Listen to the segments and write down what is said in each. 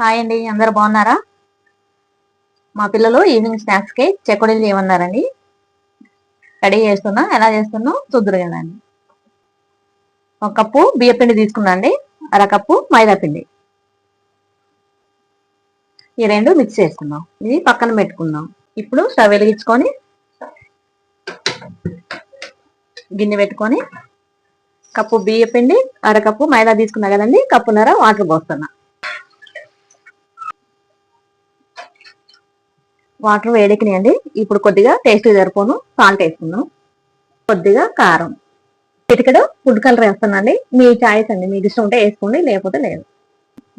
Hi అండి, అందరు బాగున్నారా? మా పిల్లలు ఈవినింగ్ స్నాక్స్ కి చెకోడీలు చేయమన్నారండి. రెడీ చేస్తున్నా, ఎలా చేస్తున్నా చూద్దరు కదండి. ఒక కప్పు బియ్య పిండి తీసుకున్నా అండి, అరకప్పు మైదా పిండి. ఈ రెండు మిక్స్ చేసుకుందాం. ఇది పక్కన పెట్టుకుందాం. ఇప్పుడు స్టవ్ వెలిగించుకొని గిన్నె పెట్టుకొని కప్పు బియ్య పిండి, అరకప్పు మైదా తీసుకున్నా కదండి, కప్పున్నర వాటర్ పోస్తున్నా. వాటర్ వేడెక్కినాయండి. ఇప్పుడు కొద్దిగా టేస్ట్ సరిపోను సాల్ట్ వేసుకుందాం, కొద్దిగా కారం, చిటికెడు ఫుడ్ కలర్ వేస్తానండి. మీ చాయిస్ అండి, మీకు ఇష్టం ఉంటే వేసుకోండి, లేకపోతే లేదు.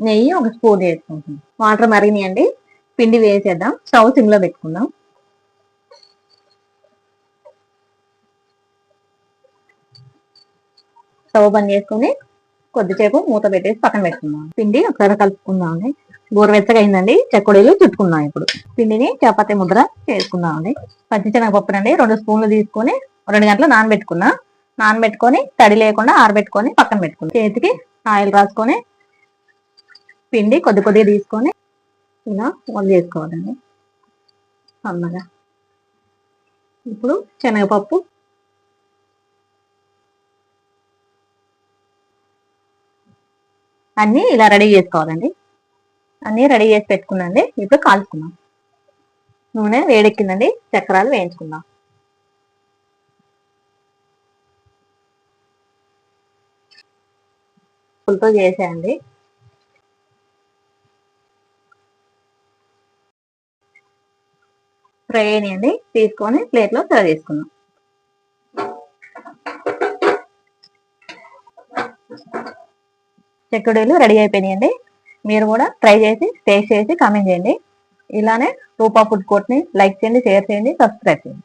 నెయ్యి ఒక స్పూన్ వేసుకుంటున్నాం. వాటర్ మరిగినాయండి, పిండి వేసేద్దాం. స్టవ్ సిమ్ లో పెట్టుకుందాం. స్టవ్ బంద్ చేసుకుని కొద్దిసేపు మూత పెట్టేసి పక్కన పెట్టుకుందాం. పిండి ఒకసారి కలుపుకుందాం అండి. గోరువెచ్చగా అయిందండి, చెకోడీలు చుట్టుకుందాం. ఇప్పుడు పిండిని చపాతీ ముద్ర చేసుకుందాం అండి. పచ్చిశనగపప్పు అండి 2 స్పూన్లు తీసుకొని 2 గంటలు నానబెట్టుకొని తడి లేకుండా ఆరబెట్టుకొని పక్కన పెట్టుకుని చేతికి ఆయిల్ రాసుకొని పిండి కొద్ది కొద్దిగా తీసుకొని ఇలా వల్ చేసుకోవాలండి సన్నగా. ఇప్పుడు శనగపప్పు, అన్నీ ఇలా రెడీ చేసుకోవాలండి. అన్నీ రెడీ చేసి పెట్టుకున్నాండి. ఇప్పుడు కాల్చుకుందాం. నూనె వేడెక్కిందండి, చక్రాలు వేయించుకుందాం. పులతో చేసేయండి. ఫ్రై అయినాయండి, తీసుకొని ప్లేట్లో సర్వ్ చేసుకుందాం. చెక్కుడీలు రెడీ అయిపోయినాయండి. మీరు కూడా ట్రై చేసి టేస్ట్ చేసి కామెంట్ చేయండి. ఇలానే రూపా ఫుడ్ కోర్ట్ని లైక్ చేయండి, షేర్ చేయండి, సబ్స్క్రైబ్ చేయండి.